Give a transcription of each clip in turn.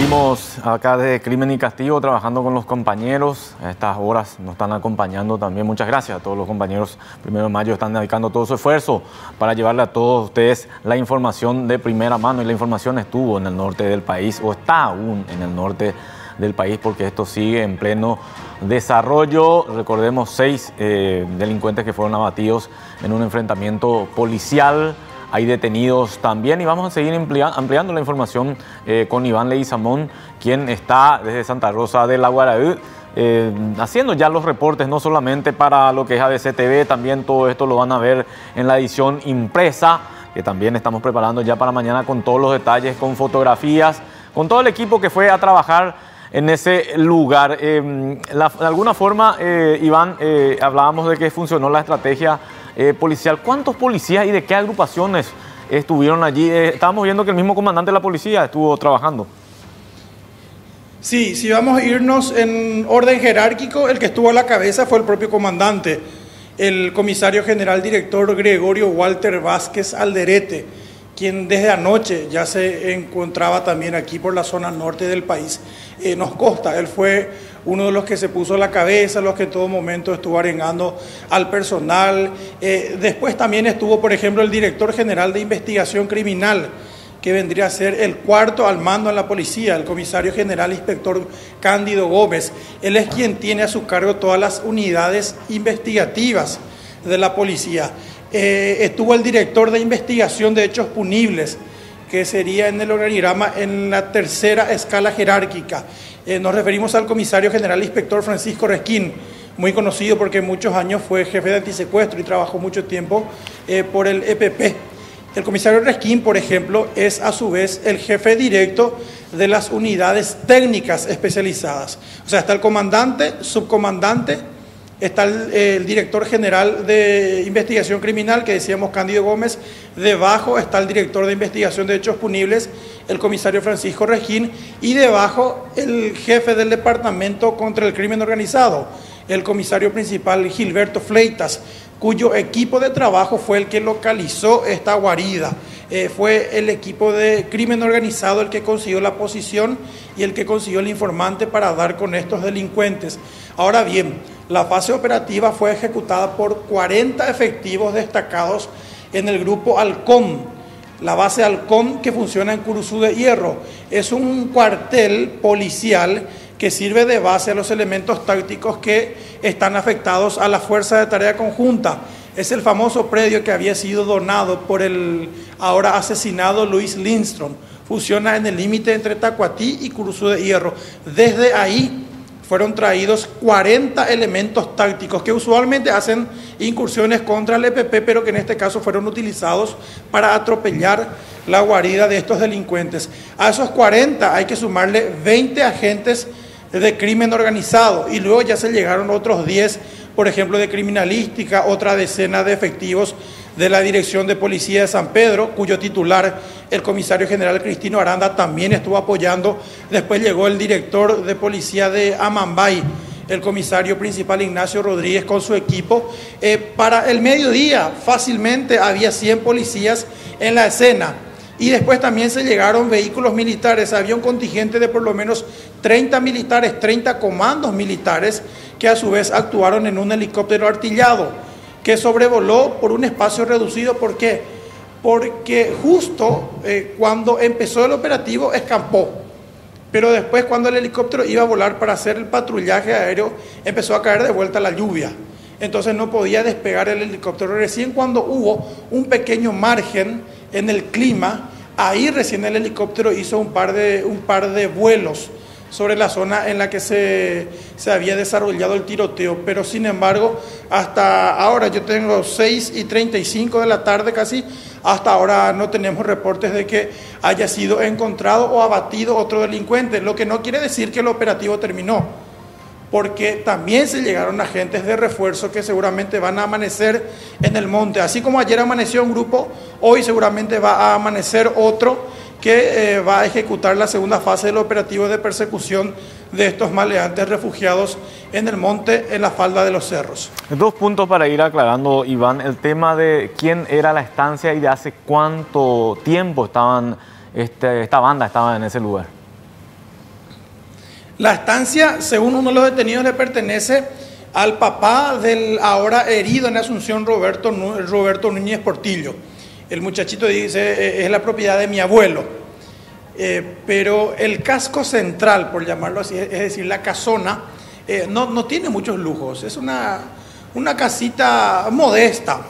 Seguimos acá de Crimen y Castigo trabajando con los compañeros. A estas horas nos están acompañando también. Muchas gracias a todos los compañeros. 1 de mayo están dedicando todo su esfuerzo para llevarle a todos ustedes la información de primera mano. Y la información estuvo en el norte del país, o está aún en el norte del país, porque esto sigue en pleno desarrollo. Recordemos 6 delincuentes que fueron abatidos en un enfrentamiento policial. Hay detenidos también y vamos a seguir ampliando la información con Iván Leguizamón, quien está desde Santa Rosa de la Guaraí, haciendo ya los reportes, no solamente para lo que es ABC TV, también todo esto lo van a ver en la edición impresa, que también estamos preparando ya para mañana con todos los detalles, con fotografías, con todo el equipo que fue a trabajar en ese lugar. De alguna forma, Iván, hablábamos de que funcionó la estrategia policial. ¿Cuántos policías y de qué agrupaciones estuvieron allí? Estábamos viendo que el mismo comandante de la policía estuvo trabajando. Sí, si vamos a irnos en orden jerárquico, el que estuvo a la cabeza fue el propio comandante, el comisario general director Gregorio Walter Vázquez Alderete, quien desde anoche ya se encontraba también aquí por la zona norte del país. Nos consta, él fue uno de los que se puso la cabeza, los que en todo momento estuvo arengando al personal. Después también estuvo, por ejemplo, el director general de investigación criminal, que vendría a ser el cuarto al mando en la policía, el comisario general inspector Cándido Gómez. Él es quien tiene a su cargo todas las unidades investigativas de la policía. Estuvo el director de investigación de hechos punibles, que sería en el organigrama en la tercera escala jerárquica. Nos referimos al comisario general inspector Francisco Resquín, muy conocido porque muchos años fue jefe de antisecuestro y trabajó mucho tiempo por el EPP. El comisario Resquín, por ejemplo, es a su vez el jefe directo de las unidades técnicas especializadas. O sea, está el comandante, subcomandante, está el director general de investigación criminal, que decíamos Cándido Gómez. Debajo está el director de investigación de hechos punibles, el comisario Francisco Resquín, y debajo el jefe del departamento contra el crimen organizado, el comisario principal Gilberto Fleitas, cuyo equipo de trabajo fue el que localizó esta guarida. Fue el equipo de crimen organizado el que consiguió la posición y el que consiguió el informante para dar con estos delincuentes. Ahora bien, la fase operativa fue ejecutada por 40 efectivos destacados en el grupo Halcón, la base Halcón, que funciona en Curuzú de Hierro. Es un cuartel policial que sirve de base a los elementos tácticos que están afectados a la Fuerza de Tarea Conjunta. Es el famoso predio que había sido donado por el ahora asesinado Luis Lindström. Funciona en el límite entre Tacuatí y Curuzú de Hierro. Desde ahí fueron traídos 40 elementos tácticos que usualmente hacen incursiones contra el EPP, pero que en este caso fueron utilizados para atropellar la guarida de estos delincuentes. A esos 40 hay que sumarle 20 agentes de crimen organizado y luego ya se llegaron otros 10, por ejemplo, de criminalística, otra decena de efectivos de la Dirección de Policía de San Pedro, cuyo titular, el comisario general Cristino Aranda, también estuvo apoyando. Después llegó el director de policía de Amambay, el comisario principal Ignacio Rodríguez, con su equipo. Para el mediodía fácilmente había 100 policías en la escena. Y después también se llegaron vehículos militares. Había un contingente de por lo menos 30 militares, 30 comandos militares, que a su vez actuaron en un helicóptero artillado, que sobrevoló por un espacio reducido. ¿Por qué? Porque justo cuando empezó el operativo escampó, pero después cuando el helicóptero iba a volar para hacer el patrullaje aéreo, empezó a caer de vuelta la lluvia. Entonces no podía despegar el helicóptero. Recién cuando hubo un pequeño margen en el clima, ahí recién el helicóptero hizo un par de vuelos sobre la zona en la que se había desarrollado el tiroteo. Pero sin embargo, hasta ahora, yo tengo 6:35 de la tarde casi, hasta ahora no tenemos reportes de que haya sido encontrado o abatido otro delincuente, lo que no quiere decir que el operativo terminó, porque también se llegaron agentes de refuerzo que seguramente van a amanecer en el monte. Así como ayer amaneció un grupo, hoy seguramente va a amanecer otro que va a ejecutar la segunda fase del operativo de persecución de estos maleantes refugiados en el monte, en la falda de los cerros. 2 puntos para ir aclarando, Iván. El tema de quién era la estancia y de hace cuánto tiempo esta banda estaba en ese lugar. La estancia, según uno de los detenidos, le pertenece al papá del ahora herido en Asunción, Roberto Núñez Portillo. El muchachito dice, es la propiedad de mi abuelo. Pero el casco central, por llamarlo así, es decir, la casona, no tiene muchos lujos. Es una casita modesta.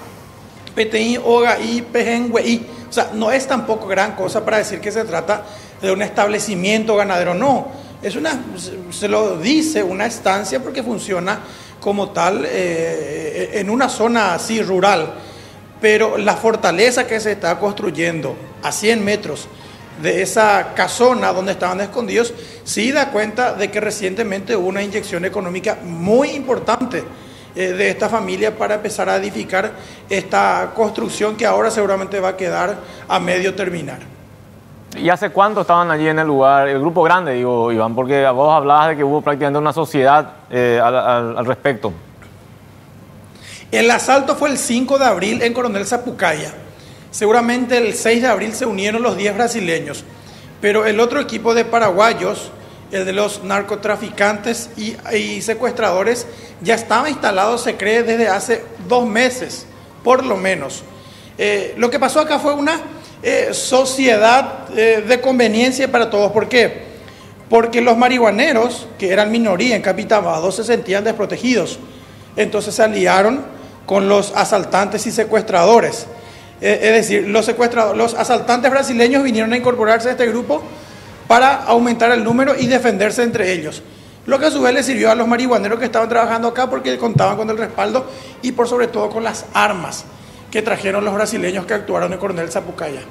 PTI, Oga y Pejengüey. O sea, no es tampoco gran cosa para decir que se trata de un establecimiento ganadero, no. Se lo dice, una estancia porque funciona como tal en una zona así rural. Pero la fortaleza que se está construyendo a 100 metros de esa casona donde estaban escondidos, sí da cuenta de que recientemente hubo una inyección económica muy importante de esta familia para empezar a edificar esta construcción que ahora seguramente va a quedar a medio terminar. ¿Y hace cuánto estaban allí en el lugar? El grupo grande, digo, Iván, porque vos hablabas de que hubo prácticamente una sociedad al respecto. El asalto fue el 5 de abril en Coronel Zapucaya. Seguramente el 6 de abril se unieron los 10 brasileños, pero el otro equipo de paraguayos, el de los narcotraficantes y secuestradores, ya estaba instalado, se cree, desde hace 2 meses, por lo menos. Lo que pasó acá fue una sociedad de conveniencia para todos. ¿Por qué? Porque los marihuaneros, que eran minoría en Capitán, se sentían desprotegidos. Entonces se aliaron con los asaltantes y secuestradores. Es decir, los asaltantes brasileños vinieron a incorporarse a este grupo para aumentar el número y defenderse entre ellos. Lo que a su vez le sirvió a los marihuaneros que estaban trabajando acá porque contaban con el respaldo y por sobre todo con las armas que trajeron los brasileños que actuaron en Coronel Zapucaya.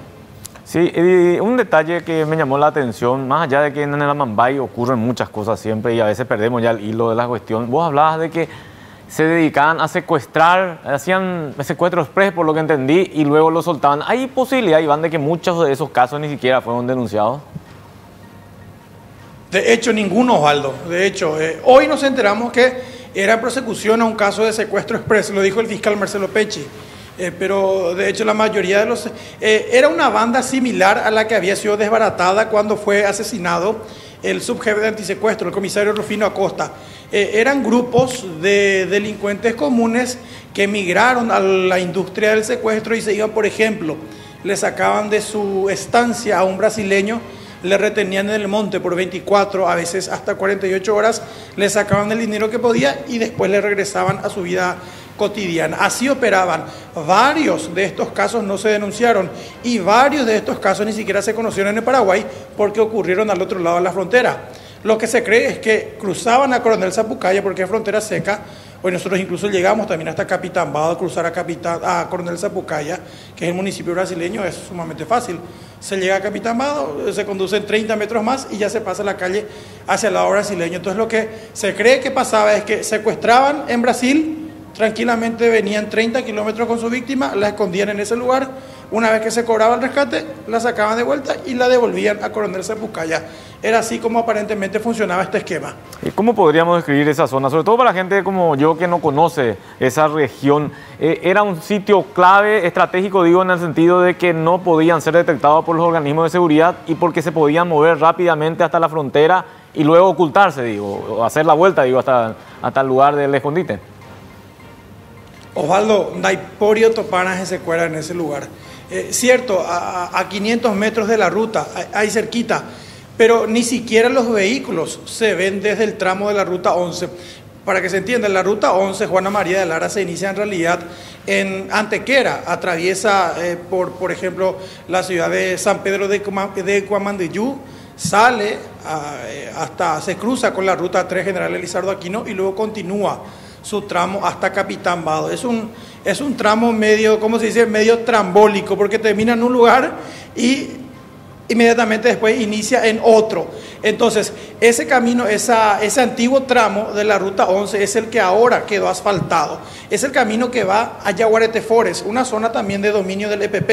Sí, y un detalle que me llamó la atención, más allá de que en el Amambay ocurren muchas cosas siempre y a veces perdemos ya el hilo de la cuestión, vos hablabas de que se dedicaban a secuestrar, hacían secuestro express por lo que entendí y luego lo soltaban. ¿Hay posibilidad, Iván, de que muchos de esos casos ni siquiera fueron denunciados? De hecho, ninguno, Osvaldo. De hecho, hoy nos enteramos que era persecución a un caso de secuestro express, lo dijo el fiscal Marcelo Pecci. Pero de hecho la mayoría de los... era una banda similar a la que había sido desbaratada cuando fue asesinado el subjefe de antisecuestro, el comisario Rufino Acosta. Eran grupos de delincuentes comunes que emigraron a la industria del secuestro y se iban, por ejemplo, le sacaban de su estancia a un brasileño, le retenían en el monte por 24, a veces hasta 48 horas, le sacaban el dinero que podía y después le regresaban a su vida cotidiana. Así operaban. Varios de estos casos no se denunciaron y varios de estos casos ni siquiera se conocieron en el Paraguay porque ocurrieron al otro lado de la frontera. Lo que se cree es que cruzaban a Coronel Zapucaya porque es frontera seca. Hoy nosotros incluso llegamos también hasta Capitambado, cruzar a Coronel Zapucaya, que es el municipio brasileño, es sumamente fácil. Se llega a Capitambado, se conducen 30 metros más y ya se pasa la calle hacia el lado brasileño. Entonces lo que se cree que pasaba es que secuestraban en Brasil, tranquilamente venían 30 kilómetros con su víctima, la escondían en ese lugar, una vez que se cobraba el rescate, la sacaban de vuelta y la devolvían a Coronel Zapucaya. Era así como aparentemente funcionaba este esquema. ¿Y cómo podríamos describir esa zona? Sobre todo para la gente como yo que no conoce esa región. Era un sitio clave, estratégico, digo, en el sentido de que no podían ser detectados por los organismos de seguridad y porque se podían mover rápidamente hasta la frontera y luego ocultarse, digo, o hacer la vuelta, digo, hasta el lugar del escondite. Osvaldo, Daiporio Topanas se cuela en ese lugar. Cierto, a 500 metros de la ruta, ahí cerquita, pero ni siquiera los vehículos se ven desde el tramo de la ruta 11. Para que se entienda, la ruta 11, Juana María de Lara, se inicia en realidad en Antequera, atraviesa por ejemplo, la ciudad de San Pedro de Cuamandiyú, sale se cruza con la ruta 3 General Elizardo Aquino y luego continúa su tramo hasta Capitambado. Es un tramo medio, ¿cómo se dice? Medio trambólico, porque termina en un lugar y inmediatamente después inicia en otro. Entonces, ese camino, ese antiguo tramo de la ruta 11 es el que ahora quedó asfaltado. Es el camino que va a Yaguareté Forest, una zona también de dominio del EPP.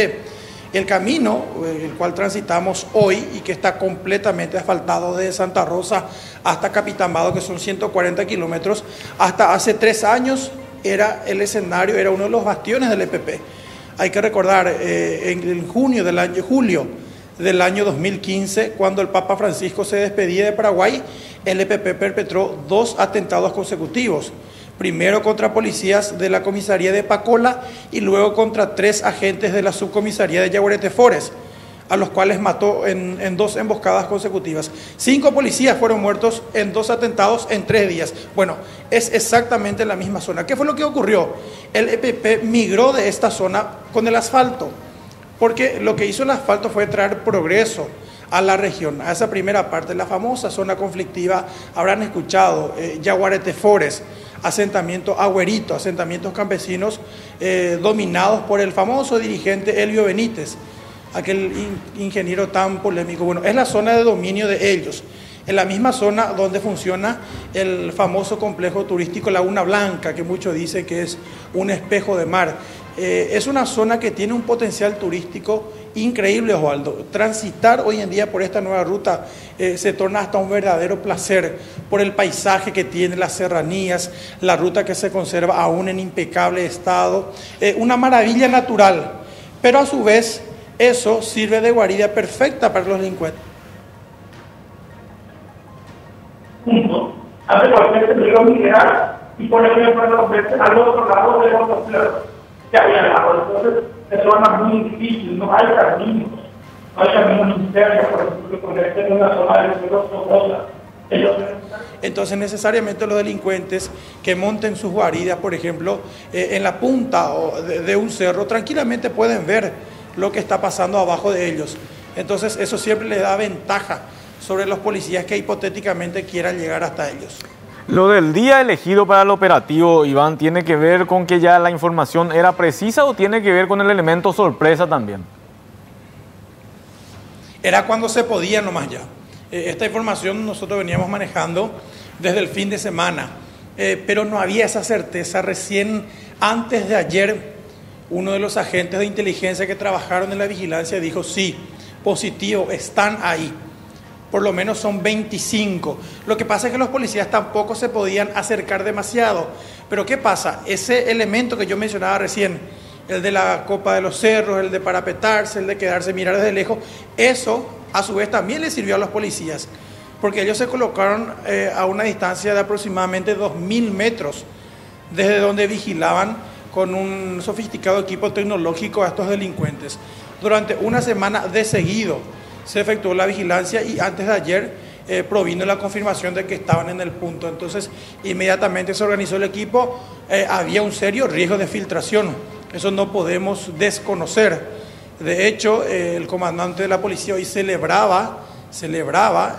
El camino, el cual transitamos hoy y que está completamente asfaltado desde Santa Rosa hasta Capitambado, que son 140 kilómetros, hasta hace 3 años era el escenario, era uno de los bastiones del EPP. Hay que recordar, en julio del año 2015, cuando el Papa Francisco se despedía de Paraguay, el EPP perpetró 2 atentados consecutivos. Primero contra policías de la comisaría de Pacola y luego contra 3 agentes de la subcomisaría de Yaguareté Forest, a los cuales mató en 2 emboscadas consecutivas. 5 policías fueron muertos en 2 atentados en 3 días. Bueno, es exactamente la misma zona. ¿Qué fue lo que ocurrió? El EPP migró de esta zona con el asfalto, porque lo que hizo el asfalto fue traer progreso a la región, a esa primera parte, la famosa zona conflictiva. Habrán escuchado Yaguareté Forest, asentamiento agüerito, asentamientos campesinos dominados por el famoso dirigente Elvio Benítez, aquel ingeniero tan polémico. Bueno, es la zona de dominio de ellos, en la misma zona donde funciona el famoso complejo turístico Laguna Blanca, que muchos dicen que es un espejo de mar. Es una zona que tiene un potencial turístico increíble, Osvaldo. Transitar hoy en día por esta nueva ruta se torna hasta un verdadero placer por el paisaje que tiene, las serranías, la ruta que se conserva aún en impecable estado, una maravilla natural, pero a su vez eso sirve de guarida perfecta para los delincuentes. Hace cualquier peligro mineral y por ejemplo al otro lado de los flores que había al lado. Entonces se torna muy difícil, no hay caminos internos, por ejemplo, que conecten una zona de suelo somosa. Entonces necesariamente los delincuentes que monten sus guaridas, por ejemplo, en la punta de un cerro, tranquilamente pueden ver lo que está pasando abajo de ellos. Entonces eso siempre les da ventaja sobre los policías que hipotéticamente quieran llegar hasta ellos. Lo del día elegido para el operativo, Iván, ¿tiene que ver con que ya la información era precisa o tiene que ver con el elemento sorpresa también? Era cuando se podía nomás ya. Esta información nosotros veníamos manejando desde el fin de semana, pero no había esa certeza. Recién antes de ayer, uno de los agentes de inteligencia que trabajaron en la vigilancia dijo: sí, positivo, están ahí. Por lo menos son 25. Lo que pasa es que los policías tampoco se podían acercar demasiado. Pero ¿qué pasa? Ese elemento que yo mencionaba recién, el de la copa de los cerros, el de parapetarse, el de quedarse mirar desde lejos, eso a su vez también le sirvió a los policías, porque ellos se colocaron a una distancia de aproximadamente 2.000 metros desde donde vigilaban con un sofisticado equipo tecnológico a estos delincuentes. Durante una semana de seguido se efectuó la vigilancia y antes de ayer provino la confirmación de que estaban en el punto. Entonces inmediatamente se organizó el equipo. Había un serio riesgo de filtración, eso no podemos desconocer. De hecho, el comandante de la policía hoy celebraba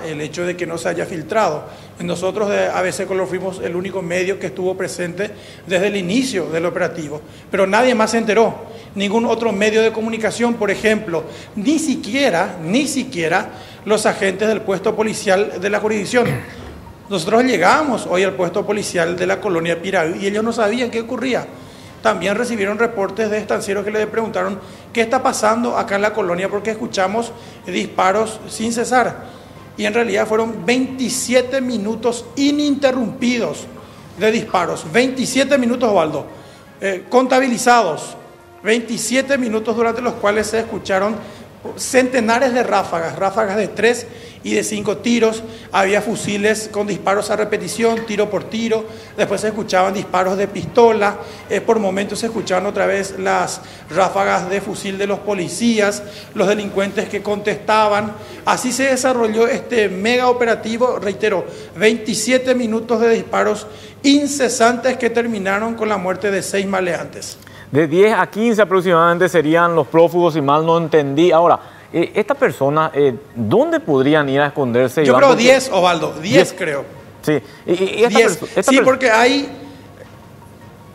el hecho de que no se haya filtrado. Nosotros de ABC Color fuimos el único medio que estuvo presente desde el inicio del operativo, pero nadie más se enteró, ningún otro medio de comunicación, por ejemplo, ni siquiera los agentes del puesto policial de la jurisdicción. Nosotros llegamos hoy al puesto policial de la colonia Piraí y ellos no sabían qué ocurría. También recibieron reportes de estancieros que les preguntaron qué está pasando acá en la colonia, porque escuchamos disparos sin cesar. Y en realidad fueron 27 minutos ininterrumpidos de disparos. 27 minutos, Osvaldo, contabilizados. 27 minutos durante los cuales se escucharon centenares de ráfagas de 3 y de 5 tiros. Había fusiles con disparos a repetición, tiro por tiro. Después se escuchaban disparos de pistola. Por momentos se escuchaban otra vez las ráfagas de fusil de los policías, los delincuentes que contestaban. Así se desarrolló este mega operativo, reitero, 27 minutos de disparos incesantes que terminaron con la muerte de 6 maleantes. De 10 a 15 aproximadamente serían los prófugos, si mal no entendí. Ahora, esta persona, ¿dónde podrían ir a esconderse? Yo creo 10, Osvaldo, 10 creo. Sí, sí, porque hay,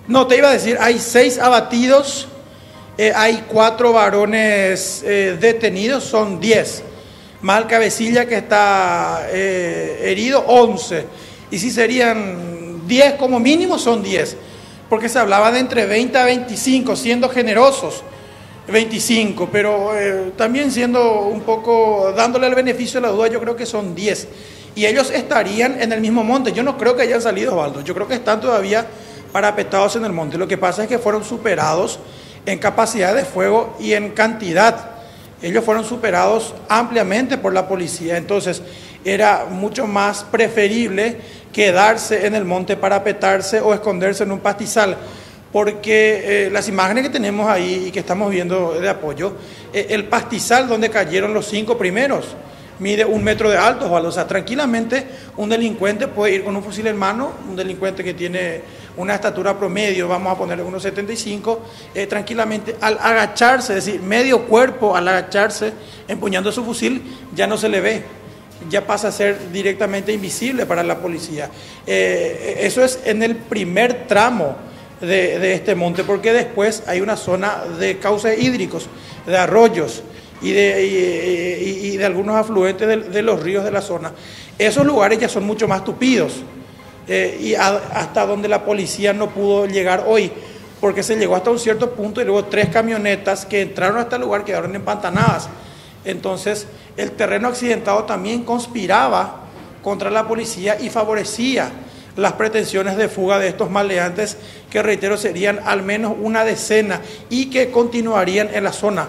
no te iba a decir, hay 6 abatidos, hay 4 varones detenidos, son 10. Más el cabecilla que está herido, 11. Y si serían 10 como mínimo, son 10. Porque se hablaba de entre 20 a 25, siendo generosos, 25, pero también siendo un poco, dándole el beneficio de la duda, yo creo que son 10. Y ellos estarían en el mismo monte. Yo no creo que hayan salido, Osvaldo. Yo creo que están todavía parapetados en el monte. Lo que pasa es que fueron superados en capacidad de fuego y en cantidad ellos fueron superados ampliamente por la policía. Entonces era mucho más preferible quedarse en el monte, parapetarse o esconderse en un pastizal, porque las imágenes que tenemos ahí y que estamos viendo de apoyo, el pastizal donde cayeron los 5 primeros mide 1 metro de alto, o sea, tranquilamente un delincuente puede ir con un fusil en mano, un delincuente que tiene una estatura promedio, vamos a ponerle 1,75, tranquilamente al agacharse, es decir, medio cuerpo al agacharse, empuñando su fusil, ya no se le ve, ya pasa a ser directamente invisible para la policía. Eso es en el primer tramo de este monte, porque después hay una zona de cauces hídricos, de arroyos, y de algunos afluentes de los ríos de la zona. Esos lugares ya son mucho más tupidos, y hasta donde la policía no pudo llegar hoy, porque se llegó hasta un cierto punto y luego 3 camionetas que entraron hasta el lugar quedaron empantanadas. Entonces el terreno accidentado también conspiraba contra la policía y favorecía las pretensiones de fuga de estos maleantes, que reitero serían al menos una decena y que continuarían en la zona.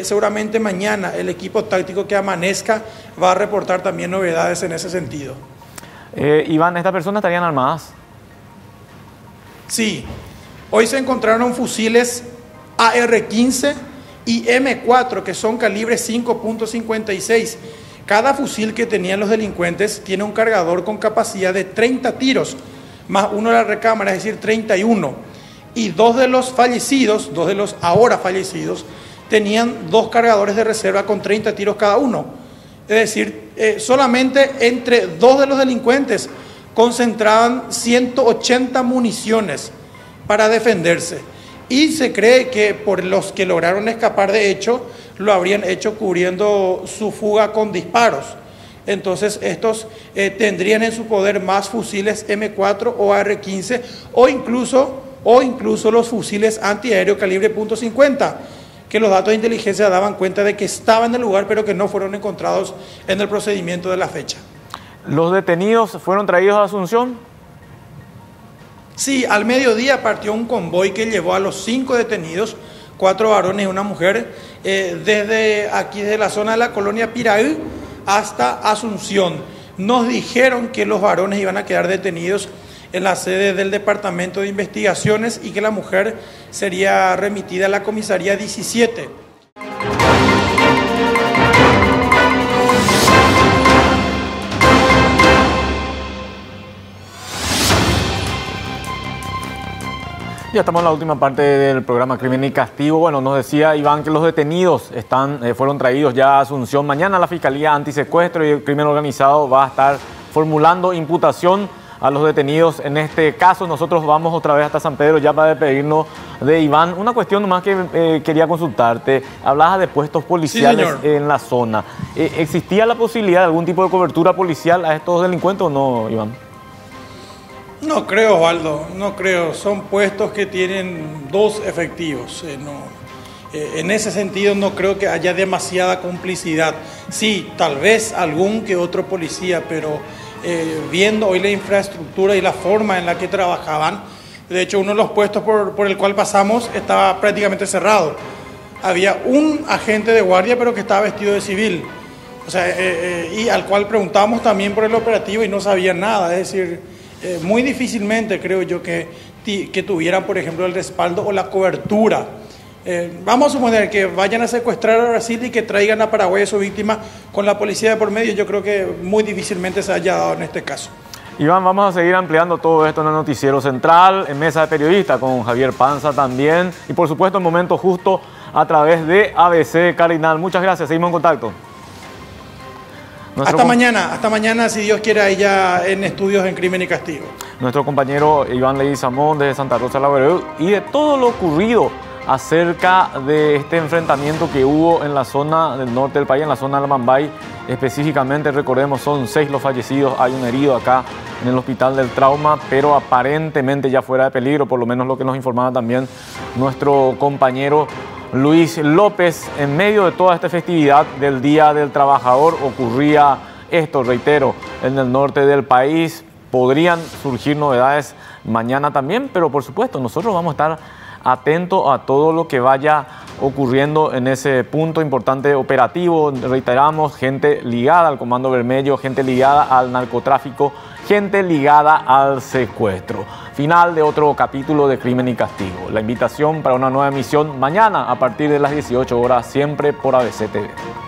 Seguramente mañana el equipo táctico que amanezca va a reportar también novedades en ese sentido. Iván, ¿estas personas estarían armadas? Sí, hoy se encontraron fusiles AR-15 y M4, que son calibre 5.56. Cada fusil que tenían los delincuentes tiene un cargador con capacidad de 30 tiros, más uno de la recámara, es decir, 31. Y 2 de los fallecidos, 2 de los ahora fallecidos, tenían 2 cargadores de reserva con 30 tiros cada uno. Es decir, solamente entre 2 de los delincuentes concentraban 180 municiones para defenderse. Y se cree que por los que lograron escapar, de hecho, lo habrían hecho cubriendo su fuga con disparos. Entonces estos tendrían en su poder más fusiles M4 o AR-15 o incluso los fusiles antiaéreo calibre .50, que los datos de inteligencia daban cuenta de que estaban en el lugar, pero que no fueron encontrados en el procedimiento de la fecha. ¿Los detenidos fueron traídos a Asunción? Sí, al mediodía partió un convoy que llevó a los 5 detenidos, 4 varones y una mujer, desde aquí, de la zona de la colonia Piraí hasta Asunción. Nos dijeron que los varones iban a quedar detenidos en la sede del Departamento de Investigaciones y que la mujer sería remitida a la comisaría 17. Ya estamos en la última parte del programa Crimen y Castigo. Bueno, nos decía Iván que los detenidos fueron traídos ya a Asunción. Mañana la Fiscalía Antisecuestro y el Crimen Organizado va a estar formulando imputación a los detenidos. En este caso nosotros vamos otra vez hasta San Pedro ya para despedirnos de Iván. Una cuestión más que quería consultarte. Hablabas de puestos policiales, sí, en la zona. ¿Existía la posibilidad de algún tipo de cobertura policial a estos delincuentes o no, Iván? No creo, Osvaldo, no creo. Son puestos que tienen 2 efectivos. En ese sentido no creo que haya demasiada complicidad. Sí, tal vez algún que otro policía, pero viendo hoy la infraestructura y la forma en la que trabajaban, de hecho uno de los puestos por el cual pasamos estaba prácticamente cerrado. Había un agente de guardia, pero que estaba vestido de civil. O sea, y al cual preguntamos también por el operativo y no sabía nada. Es decir, muy difícilmente creo yo que tuvieran, por ejemplo, el respaldo o la cobertura. Vamos a suponer que vayan a secuestrar a Brasil y que traigan a Paraguay a su víctima con la policía de por medio. Yo creo que muy difícilmente se haya dado en este caso. Iván, vamos a seguir ampliando todo esto en el Noticiero Central, en Mesa de Periodistas, con Javier Panza también. Y por supuesto, en Momento Justo, a través de ABC Cardinal. Muchas gracias, seguimos en contacto. Hasta mañana, si Dios quiere, ahí ya en Estudios en Crimen y Castigo. Nuestro compañero Iván Leguizamón desde Santa Rosa de la Vereda y de todo lo ocurrido acerca de este enfrentamiento que hubo en la zona del norte del país, en la zona de Lamambay. Específicamente, recordemos, son 6 los fallecidos, hay un herido acá en el Hospital del Trauma, pero aparentemente ya fuera de peligro, por lo menos lo que nos informaba también nuestro compañero Luis López. En medio de toda esta festividad del Día del Trabajador ocurría esto, reitero, en el norte del país. Podrían surgir novedades mañana también, pero por supuesto nosotros vamos a estar atentos a todo lo que vaya ocurriendo en ese punto importante operativo. Reiteramos, gente ligada al Comando Vermelho, gente ligada al narcotráfico, gente ligada al secuestro. Final de otro capítulo de Crimen y Castigo. La invitación para una nueva emisión mañana a partir de las 18 horas, siempre por ABC TV.